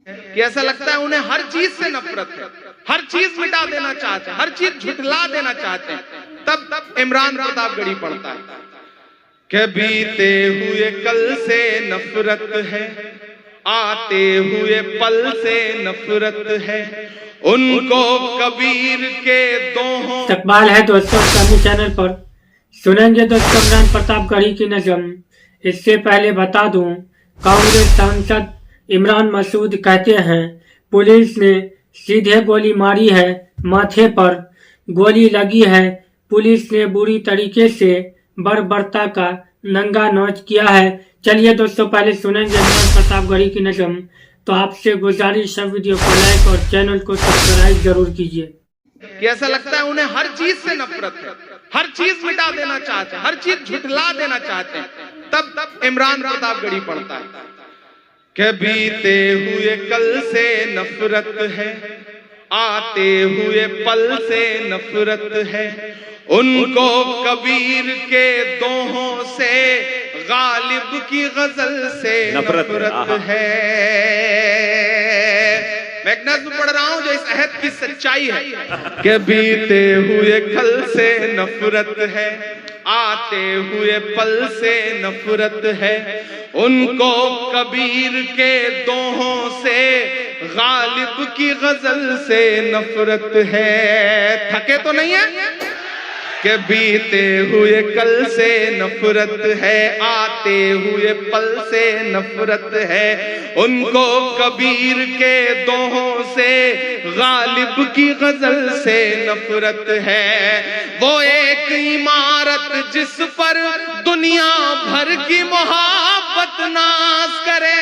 کہ ایسا لگتا ہے انہیں ہر چیز سے نفرت ہے، ہر چیز مٹا دینا چاہتے ہیں، ہر چیز جھٹلا دینا چاہتے ہیں۔ تب عمران پرتاپ گڑھی پڑھتا ہے کہ بیتے ہوئے کل سے نفرت ہے، آتے ہوئے پل سے نفرت ہے، ان کو کبیر کے دوہوں۔ استقبال ہے دوستوں اسلامی چینل پر، سنیں گے دوستوں عمران پرتاپ گڑھی کی نظم۔ اس سے پہلے بتا دوں، کانگریس سانسد عمران مسعود کہتے ہیں پولیس نے سیدھے گولی ماری ہے، ماتھے پر گولی لگی ہے، پولیس نے بری طریقے سے بربرتا کا ننگا نوچ کیا ہے۔ چلیے دوستوں پہلے سنیں گے عمران پرتاپ گڑھی کی نظم، تو آپ سے گزارش ہے ویڈیو کو لائک اور چینل کو سبسکرائب ضرور کیجیے۔ کہ ایسا لگتا ہے انہیں ہر چیز سے نفرت ہے، ہر چیز مٹا دینا چاہتے ہیں، ہر چیز جھٹلا دینا چاہتے ہیں۔ تب عمران پرتاپ گڑھی پڑھتا ہے کہ بیتے ہوئے کل سے نفرت ہے، آتے ہوئے پل سے نفرت ہے، ان کو کبیر کے دوہوں سے، غالب کی غزل سے نفرت ہے۔ میں ایک نظم پڑھ رہا ہوں جو اس عہد کی سچائی ہے کہ بیتے ہوئے کل سے نفرت ہے، آتے ہوئے پل سے نفرت ہے، ان کو کبیر کے دوہوں سے، غالب کی غزل سے نفرت ہے۔ تھکے تو نہیں ہے کہ بیتے ہوئے کل سے نفرت ہے، آتے ہوئے پل سے نفرت ہے، ان کو کبیر کے دوہوں سے، غالب کی غزل سے نفرت ہے۔ وہ ایک عمارت جس پر دنیا بھر کی محبت ناز کرے،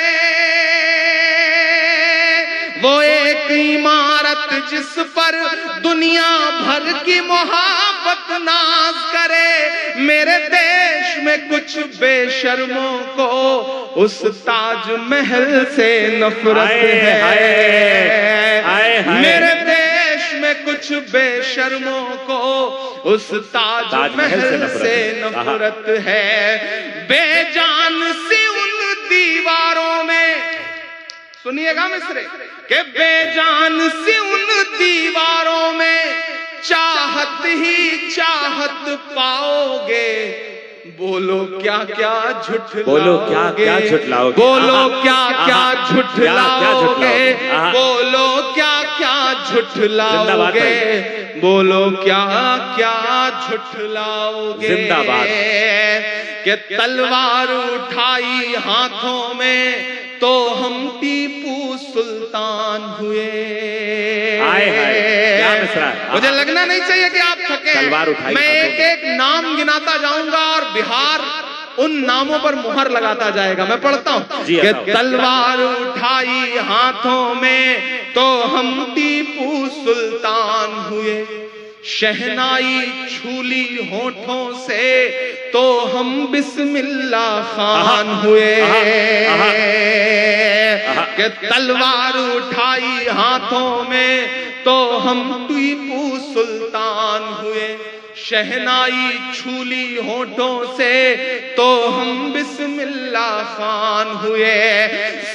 وہ ایک عمارت جس پر دنیا بھر کی محبت ناز کرے، میرے دیش میں کچھ بے شرموں کو اس تاج محل سے نفرت ہے۔ میرے دیش میں کچھ بے شرموں کو اس تاج محل سے نفرت ہے۔ بے جان سی ان دیواروں میں، سنیے گا مصرے، کہ بے جان سی ان دیواروں میں چاہت ہی چاہت پاؤ گے، بولو کیا کیا جھٹلاؤ گے، بولو کیا کیا جھٹلاؤ گے، بولو کیا کیا جھٹلاؤ گے، بولو کیا کیا جھٹلاؤ گے۔ کہ تلوار اٹھائی ہاتھوں میں تو ہم ٹیپو سلطان ہوئے۔ مجھے لگنا نہیں چاہیے کہ آپ تھکے ہیں، میں ایک ایک نام گناتا جاؤں گا اور بہار ان ناموں پر مہر لگاتا جائے گا۔ میں پڑھتا ہوں کہ تلوار اٹھائی ہاتھوں میں تو ہم ٹیپو سلطان ہوئے، شہنائی چھولی ہونٹوں سے تو ہم بسم اللہ خان ہوئے۔ کہ تلوار اٹھائی ہاتھوں میں تو ہم ٹیپو سلطان ہوئے، شہنائی چھولی ہونٹوں سے تو ہم بسم اللہ خان ہوئے۔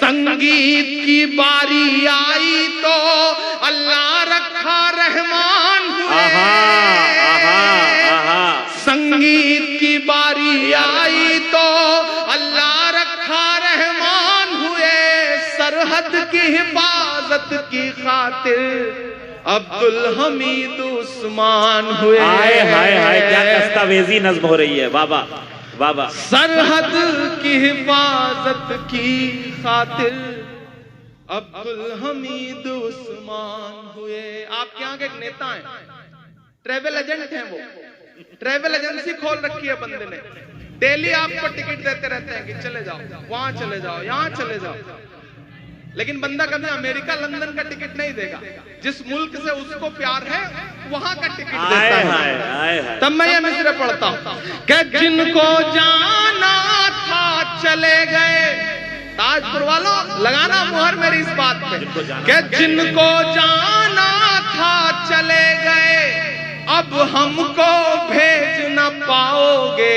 سنگیت کی باری آئی تو اللہ رکھا رحمان ہوئے، سنگیت کی باری آئی تو اللہ رکھا رحمان ہوئے، سرحد کی حفاظت کی خاطر عبدالحمید عثمان ہوئے۔ کیا دستاویزی نظم ہو رہی ہے، بابا بابا۔ سرحد کی حفاظت کی خاطر عبدالحمید عثمان ہوئے۔ آپ کے یہاں کے ایک نیتا ہیں، ٹریول ایجنٹ ہیں، وہ ٹریول ایجنسی کھول رکھی ہے بندے نے، ڈیلی آپ کو ٹکٹ دیتے رہتے ہیں کہ چلے جاؤ وہاں چلے جاؤ یہاں چلے جاؤ، لیکن بندہ کبھی امریکہ لندن کا ٹکٹ نہیں دے گا، جس ملک سے اس کو پیار ہے وہاں کا ٹکٹ دیتا ہے۔ تب میں یہ مصرع پڑھتا ہوں کہ جن کو جانا تھا چلے گئے، تاج پور والوں لگانا مہر میری اس بات پہ، کہ جن کو جانا تھا چلے گئے، اب ہم کو بھیج نہ پاؤ گے،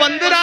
15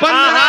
15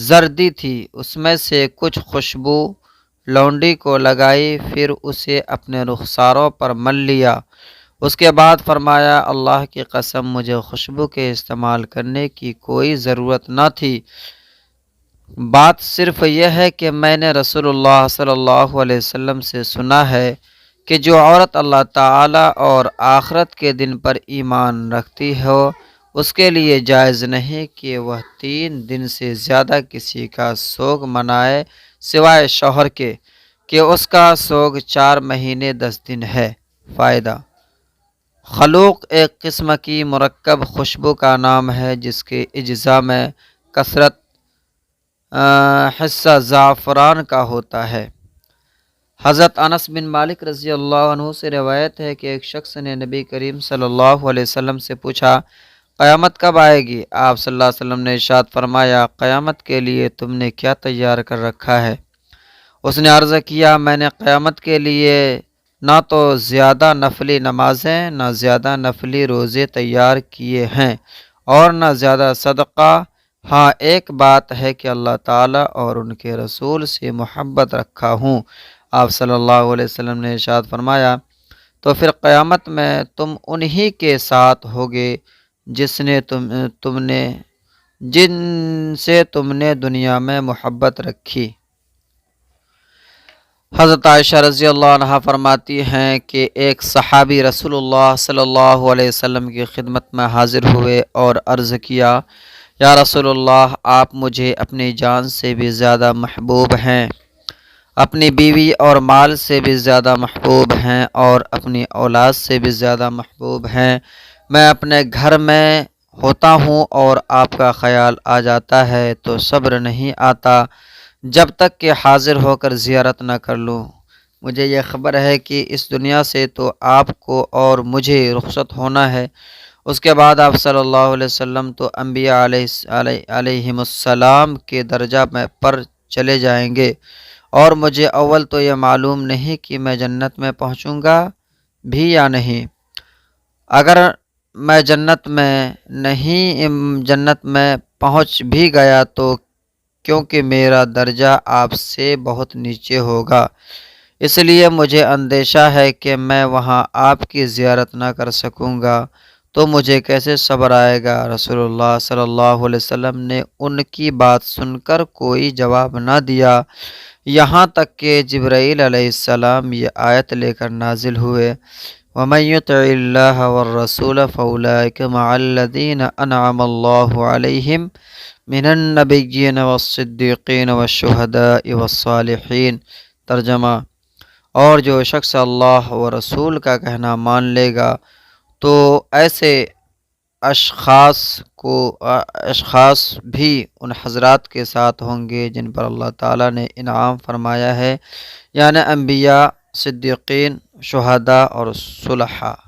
زردی تھی، اس میں سے کچھ خوشبو لونڈی کو لگائی، پھر اسے اپنے رخساروں پر مل لیا۔ اس کے بعد فرمایا، اللہ کی قسم مجھے خوشبو کے استعمال کرنے کی کوئی ضرورت نہ تھی، بات صرف یہ ہے کہ میں نے رسول اللہ صلی اللہ علیہ وسلم سے سنا ہے کہ جو عورت اللہ تعالی اور آخرت کے دن پر ایمان رکھتی ہو، اس کے لیے جائز نہیں کہ وہ 3 دن سے زیادہ کسی کا سوگ منائے سوائے شوہر کے کہ اس کا سوگ 4 مہینے 10 دن ہے۔ فائدہ: خلوق ایک قسم کی مرکب خوشبو کا نام ہے جس کے اجزاء میں کثرت حصہ زعفران کا ہوتا ہے۔ حضرت انس بن مالک رضی اللہ عنہ سے روایت ہے کہ ایک شخص نے نبی کریم صلی اللہ علیہ وسلم سے پوچھا، قیامت کب آئے گی؟ آپ صلی اللہ علیہ وسلم نے ارشاد فرمایا، قیامت کے لیے تم نے کیا تیار کر رکھا ہے؟ اس نے عرض کیا، میں نے قیامت کے لیے نہ تو زیادہ نفلی نمازیں نہ زیادہ نفلی روزے تیار کیے ہیں اور نہ زیادہ صدقہ، ہاں ایک بات ہے کہ اللہ تعالیٰ اور ان کے رسول سے محبت رکھا ہوں۔ آپ صلی اللہ علیہ وسلم نے ارشاد فرمایا، تو پھر قیامت میں تم انہی کے ساتھ ہوگے جن سے تم نے دنیا میں محبت رکھی۔ حضرت عائشہ رضی اللہ عنہ فرماتی ہیں کہ ایک صحابی رسول اللہ صلی اللہ علیہ وسلم کی خدمت میں حاضر ہوئے اور عرض کیا، یا رسول اللہ، آپ مجھے اپنی جان سے بھی زیادہ محبوب ہیں، اپنی بیوی اور مال سے بھی زیادہ محبوب ہیں اور اپنی اولاد سے بھی زیادہ محبوب ہیں۔ میں اپنے گھر میں ہوتا ہوں اور آپ کا خیال آ جاتا ہے تو صبر نہیں آتا جب تک کہ حاضر ہو کر زیارت نہ کر لوں۔ مجھے یہ خبر ہے کہ اس دنیا سے تو آپ کو اور مجھے رخصت ہونا ہے، اس کے بعد آپ صلی اللہ علیہ وسلم تو انبیاء علیہم السلام کے درجہ میں پر چلے جائیں گے، اور مجھے اول تو یہ معلوم نہیں کہ میں جنت میں پہنچوں گا بھی یا نہیں۔ اگر میں جنت میں پہنچ بھی گیا تو کیونکہ میرا درجہ آپ سے بہت نیچے ہوگا، اس لیے مجھے اندیشہ ہے کہ میں وہاں آپ کی زیارت نہ کر سکوں گا، تو مجھے کیسے صبر آئے گا؟ رسول اللہ صلی اللہ علیہ وسلم نے ان کی بات سن کر کوئی جواب نہ دیا، یہاں تک کہ جبرائیل علیہ السلام یہ آیت لے کر نازل ہوئے، وَمَن يُطِعِ اللَّهَ وَالرَّسُولَ فَأُولَٰئِكَ مَعَ الَّذِينَ أَنْعَمَ اللَّهُ عَلَيْهِم مِّنَ النَّبِيِّينَ وَالصِّدِّيقِينَ وَالشُّهَدَاءِ وَالصَّالِحِينَ۔ ترجمہ: اور جو شخص اللہ و رسول کا کہنا مان لے گا تو ایسے اشخاص بھی ان حضرات کے ساتھ ہوں گے جن پر اللہ تعالیٰ نے انعام فرمایا ہے، یعنی انبیاء، صدیقین، شہداء اور صلحاء۔